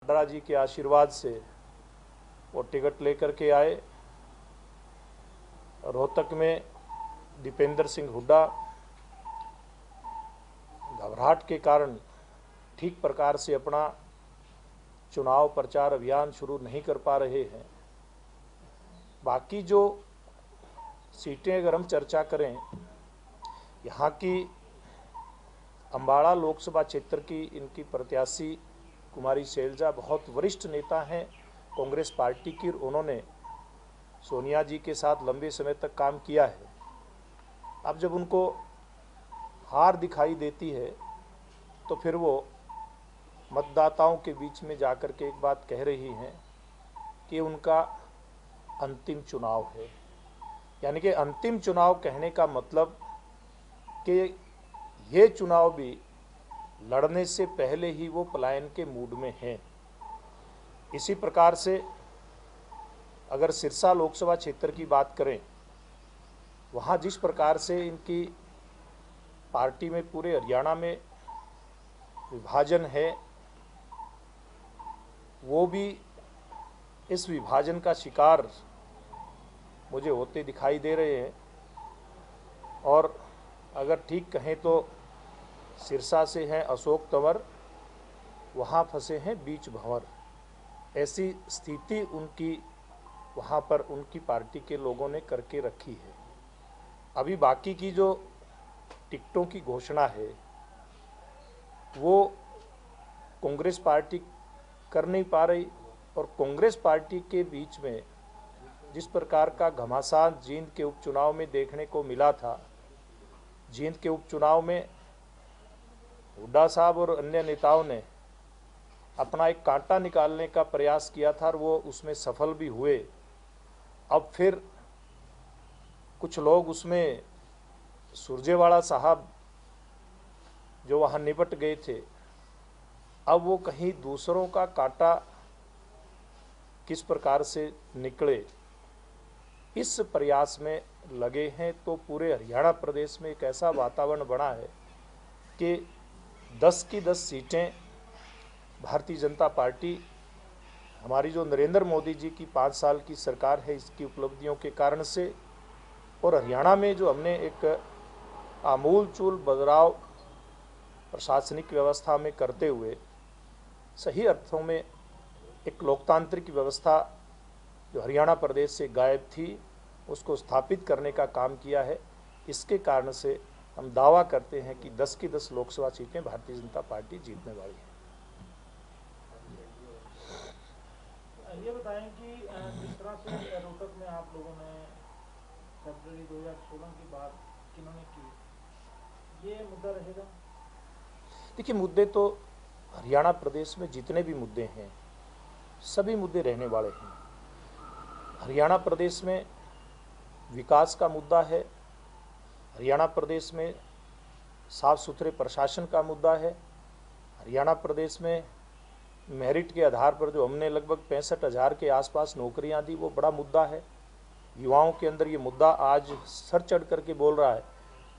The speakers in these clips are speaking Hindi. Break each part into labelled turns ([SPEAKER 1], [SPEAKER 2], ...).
[SPEAKER 1] वाड्रा जी के आशीर्वाद से वो टिकट लेकर के आए। रोहतक में दीपेंद्र सिंह हुड्डा घबराहट के कारण ठीक प्रकार से अपना चुनाव प्रचार अभियान शुरू नहीं कर पा रहे हैं। बाकी जो सीटें अगर हम चर्चा करें, यहाँ की अम्बाड़ा लोकसभा क्षेत्र की इनकी प्रत्याशी कुमारी शैलजा बहुत वरिष्ठ नेता हैं कांग्रेस पार्टी की। उन्होंने सोनिया जी के साथ लंबे समय तक काम किया है। अब जब उनको हार दिखाई देती है तो फिर वो मतदाताओं के बीच में जाकर के एक बात कह रही हैं कि उनका अंतिम चुनाव है। यानी कि अंतिम चुनाव कहने का मतलब कि ये चुनाव भी लड़ने से पहले ही वो पलायन के मूड में हैं। इसी प्रकार से अगर सिरसा लोकसभा क्षेत्र की बात करें, वहाँ जिस प्रकार से इनकी पार्टी में पूरे हरियाणा में विभाजन है, वो भी इस विभाजन का शिकार मुझे होते दिखाई दे रहे हैं। और अगर ठीक कहें तो सिरसा से हैं अशोक तंवर, वहाँ फंसे हैं बीच भंवर। ऐसी स्थिति उनकी वहाँ पर उनकी पार्टी के लोगों ने करके रखी है। अभी बाकी की जो टिकटों की घोषणा है वो कांग्रेस पार्टी कर नहीं पा रही, और कांग्रेस पार्टी के बीच में जिस प्रकार का घमासान जींद के उपचुनाव में देखने को मिला था, जींद के उपचुनाव में हुड्डा साहब और अन्य नेताओं ने अपना एक कांटा निकालने का प्रयास किया था और वो उसमें सफल भी हुए। अब फिर कुछ लोग उसमें सुरजेवाला साहब जो वहाँ निपट गए थे, अब वो कहीं दूसरों का कांटा किस प्रकार से निकले, इस प्रयास में लगे हैं। तो पूरे हरियाणा प्रदेश में एक ऐसा वातावरण बना है कि 10 की 10 सीटें भारतीय जनता पार्टी, हमारी जो नरेंद्र मोदी जी की 5 साल की सरकार है, इसकी उपलब्धियों के कारण से, और हरियाणा में जो हमने एक आमूल-चूल बदलाव प्रशासनिक व्यवस्था में करते हुए सही अर्थों में एक लोकतांत्रिक व्यवस्था जो हरियाणा प्रदेश से गायब थी, उसको स्थापित करने का काम किया है। इसके कारण से हम दावा करते हैं कि 10 की 10 लोकसभा सीटें भारतीय जनता पार्टी जीतने वाली है।
[SPEAKER 2] ये बताएं कि जिस तरह से रोहतक में आप लोगों ने फरवरी 2016 की बात किन्होंने की, ये मुद्दा रहेगा?
[SPEAKER 1] देखिए, मुद्दे तो हरियाणा प्रदेश में जितने भी मुद्दे हैं सभी मुद्दे रहने वाले हैं। हरियाणा प्रदेश में विकास का मुद्दा है, हरियाणा प्रदेश में साफ सुथरे प्रशासन का मुद्दा है, हरियाणा प्रदेश में मेरिट के आधार पर जो हमने लगभग 65,000 के आसपास नौकरियां दी, वो बड़ा मुद्दा है। युवाओं के अंदर ये मुद्दा आज सर चढ़ करके बोल रहा है,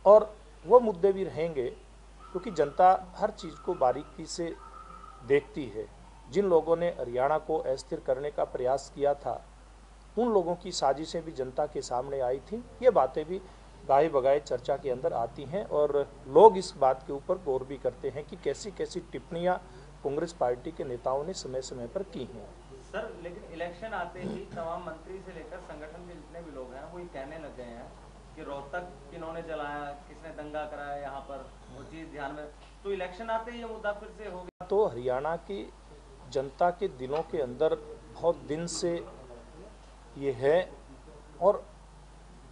[SPEAKER 1] और वो मुद्दे भी रहेंगे क्योंकि जनता हर चीज़ को बारीकी से देखती है। जिन लोगों ने हरियाणा को अस्थिर करने का प्रयास किया था, उन लोगों की साजिशें भी जनता के सामने आई थी। ये बातें भी गाहे बगाए चर्चा के अंदर आती हैं, और लोग इस बात के ऊपर गौर भी करते हैं कि कैसी कैसी टिप्पणियां कांग्रेस पार्टी के नेताओं ने समय समय पर की हैं।
[SPEAKER 3] सर, लेकिन इलेक्शन आते ही तमाम मंत्री से लेकर संगठन के जितने भी लोग हैं वो ये कहने लग गए हैं कि रोहतक किन्होंने जलाया, किसने दंगा कराया यहाँ पर, वो चीज़ ध्यान में, तो इलेक्शन आते ही ये मुद्दा फिर से हो गया।
[SPEAKER 1] तो हरियाणा की जनता के दिलों के अंदर बहुत दिन से ये है, और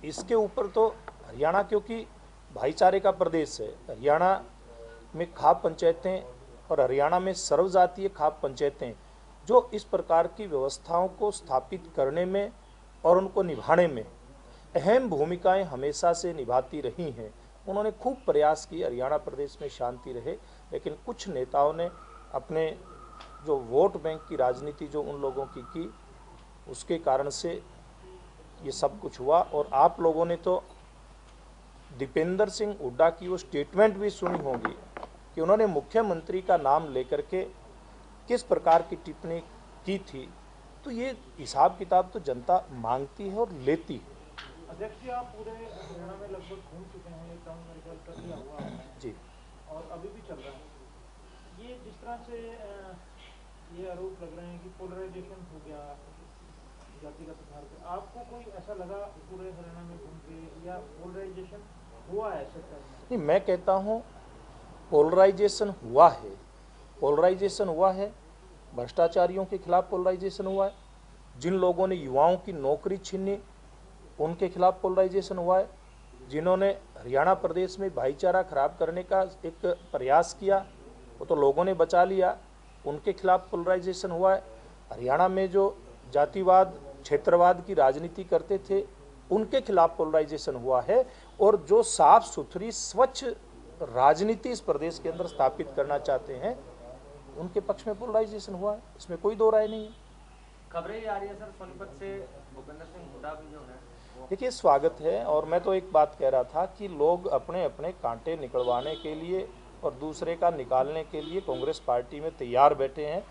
[SPEAKER 1] इसके ऊपर तो हरियाणा क्योंकि भाईचारे का प्रदेश है, हरियाणा में खाप पंचायतें और हरियाणा में सर्वजातीय खाप पंचायतें जो इस प्रकार की व्यवस्थाओं को स्थापित करने में और उनको निभाने में अहम भूमिकाएं हमेशा से निभाती रही हैं। उन्होंने खूब प्रयास किए हरियाणा प्रदेश में शांति रहे, लेकिन कुछ नेताओं ने अपने जो वोट बैंक की राजनीति जो उन लोगों की उसके कारण से ये सब कुछ हुआ। और आप लोगों ने तो दीपेंद्र सिंह हुड्डा की वो स्टेटमेंट भी सुनी होगी कि उन्होंने मुख्यमंत्री का नाम लेकर के किस प्रकार की टिप्पणी की थी, तो ये हिसाब किताब तो जनता मांगती है और लेती है।
[SPEAKER 2] अध्यक्ष जी, आप पूरे हरियाणा में लगभग घूम चुके हैं, एक टाउन मेडिकल कर लिया हुआ आपने
[SPEAKER 1] जी।
[SPEAKER 2] और अभी भी चल रहा है। ये जिस तरह से ये आरोप लग रहे हैं कि पोलराइजेशन हो गया जातिगत आधार पे, आपको कोई ऐसा लगा पूरे हरियाणा में घूम के, या पोलराइजेशन हुआ है सच में?
[SPEAKER 1] नहीं, मैं कहता हूँ पोलराइजेशन हुआ है। पोलराइजेशन हुआ है, भ्रष्टाचारियों के खिलाफ पोलराइजेशन हुआ है, जिन लोगों ने युवाओं की नौकरी छीनी उनके खिलाफ पोलराइजेशन हुआ है, जिन्होंने हरियाणा प्रदेश में भाईचारा खराब करने का एक प्रयास किया वो तो लोगों ने बचा लिया, उनके खिलाफ पोलराइजेशन हुआ है। हरियाणा में जो जातिवाद क्षेत्रवाद की राजनीति करते थे उनके खिलाफ पोलराइजेशन हुआ है, और जो साफ सुथरी स्वच्छ राजनीति इस प्रदेश के अंदर स्थापित करना चाहते हैं उनके पक्ष में पोलराइजेशन हुआ है, इसमें कोई दो राय नहीं है।
[SPEAKER 3] खबरें आ रही है सर सोनीपत से भूपेंद्र सिंह हुड्डा भी जो है
[SPEAKER 1] देखिए, स्वागत है। और मैं तो एक बात कह रहा था कि लोग अपने अपने कांटे निकलवाने के लिए और दूसरे का निकालने के लिए कांग्रेस पार्टी में तैयार बैठे हैं।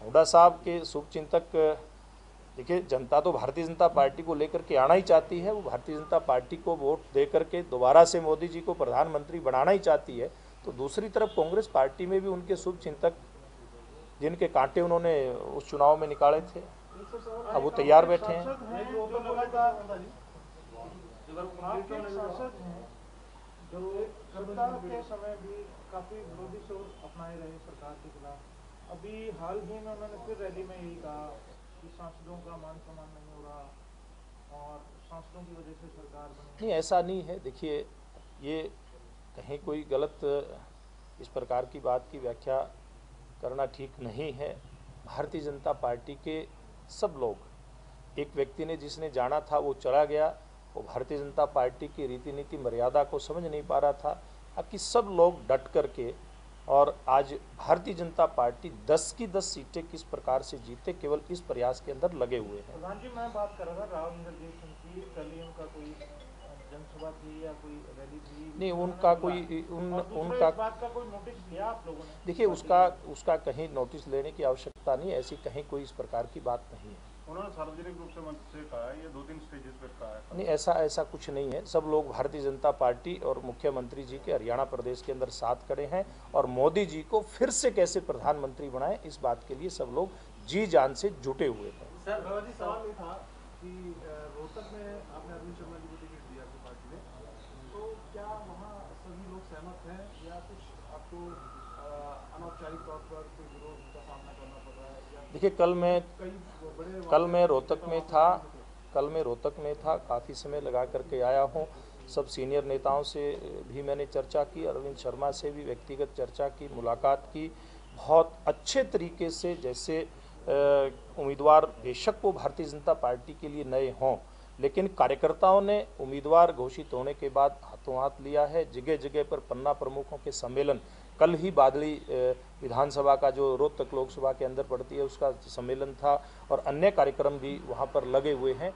[SPEAKER 1] हुड्डा साहब के शुभचिंतक, देखिए जनता तो भारतीय जनता पार्टी को लेकर के आना ही चाहती है, वो भारतीय जनता पार्टी को वोट दे करके दोबारा से मोदी जी को प्रधानमंत्री बनाना ही चाहती है। तो दूसरी तरफ कांग्रेस पार्टी में भी उनके शुभचिंतक जिनके कांटे उन्होंने उस चुनाव में निकाले थे, अब वो तैयार बैठे हैं।
[SPEAKER 2] आपके सांसद हैं जो सत्ता के समय भी काफी विरोधी सोच अपनाए रहे सरकार के खिलाफ, अभी हाल ही में उन्होंने फिर रैली में यही कहा कि सांसदों का मान सम्मान नहीं हो रहा और सांसदों की वजह से सरकार बनी।
[SPEAKER 1] नहीं, ऐसा नहीं है। देखिए, ये कहीं कोई गलत इस प्रकार की बात की व्याख्या करना ठीक नहीं है। भारतीय जनता पार्टी के सब लोग, एक व्यक्ति ने जिसने जाना था वो चला गया, वो भारतीय जनता पार्टी की रीति नीति मर्यादा को समझ नहीं पा रहा था। बाकी सब लोग डट करके, और आज भारतीय जनता पार्टी 10 की 10 सीटें किस प्रकार से जीते, केवल इस प्रयास के अंदर लगे हुए हैं।
[SPEAKER 2] प्रधान जी, मैं बात कर रहा था राव इंद्रजीत सिंह की, कल ही उनका कोई जनसभा थी या कोई रैली थी?
[SPEAKER 1] नहीं, उनका कोई उनका
[SPEAKER 2] बात का कोई नोटिस लिया आप लोगों ने?
[SPEAKER 1] देखिए, उसका कहीं नोटिस लेने की आवश्यकता नहीं, ऐसी कहीं कोई इस प्रकार की बात नहीं है।
[SPEAKER 4] उन्होंने सार्वजनिक रूप से मंच से कहा है, ये 2-3 स्टेजेस पे कहा है।
[SPEAKER 1] नहीं, ऐसा कुछ नहीं है। सब लोग भारतीय जनता पार्टी और मुख्यमंत्री जी के हरियाणा प्रदेश के अंदर साथ खड़े हैं, और मोदी जी को फिर से कैसे प्रधानमंत्री बनाएं इस बात के लिए सब लोग जी जान से जुटे हुए हैं।
[SPEAKER 4] सर, सवाल ये था कि रोहतक में आपने अरविंद शर्मा जी को टिकट दिया आपकी पार्टी ने, तो क्या वहाँ सभी लोग सहमत हैं या कुछ आपको अनौपचारिक तौर पर कोई विरोध का सामना करना पड़ रहा है?
[SPEAKER 1] देखिए, कल मैं रोहतक में था, काफ़ी समय लगा करके आया हूँ। सब सीनियर नेताओं से भी मैंने चर्चा की, अरविंद शर्मा से भी व्यक्तिगत चर्चा की, मुलाकात की। बहुत अच्छे तरीके से, जैसे उम्मीदवार बेशक वो भारतीय जनता पार्टी के लिए नए हों, लेकिन कार्यकर्ताओं ने उम्मीदवार घोषित होने के बाद हाथों हाथ लिया है। जगह जगह पर पन्ना प्रमुखों के सम्मेलन, कल ही बादली विधानसभा का जो रोहतक लोकसभा के अंदर पड़ती है उसका सम्मेलन था, और अन्य कार्यक्रम भी वहाँ पर लगे हुए हैं।